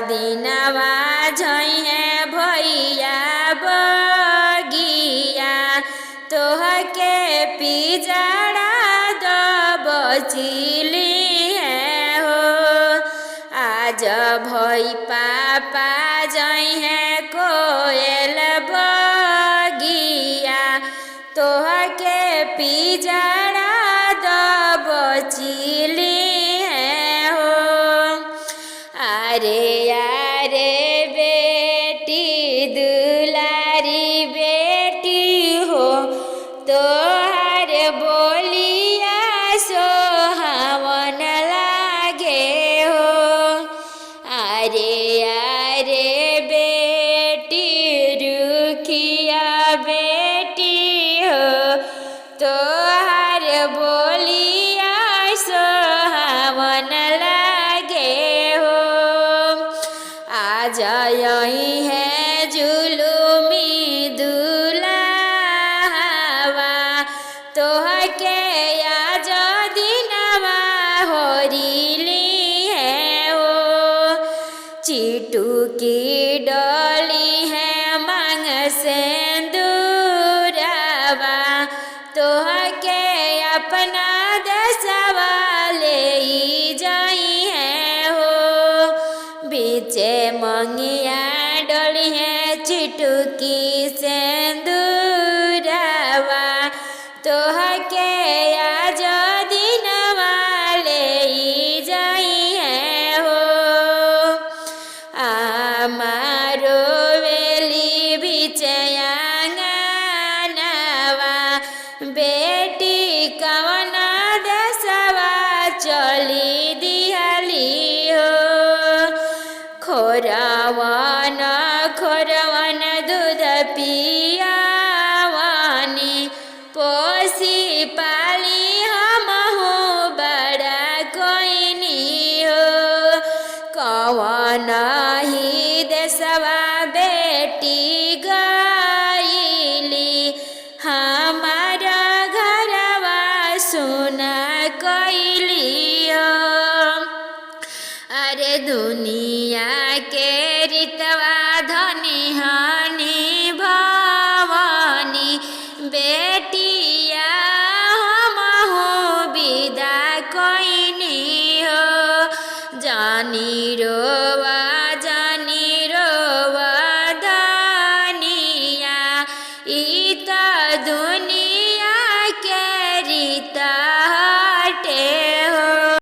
दिनवा झइहे भैया बगिया तोहके पिजड़ा दबचिली है हो। आज भई पापा जइहे कोयल बगिया तोहके पिजड़ा दबचिली अरे यारे बेटी दुलारी बेटी हो तोहार बोलिया सोहावन लागे हो। अरे यारे बेटी रुखिया बेटी हो तोहार बोलिया सोहावन जयही है जुलुमी दुलावा तोहके आज दिनवा होरिली है हो। चिटुकी डोली है मांग सेंदूरवा तोहके अपना देशवा ले जाई है हो। बीचे मंगिया डोली है चिटुकी सेंदूरवा तोहके आज दिनवा ले जाई है हो। आमारो वेली बीचे आंगनवा बेटी कवना देशवा चली दिहली हो। खोरवन खोरवन दूध पियावानी पोसी पा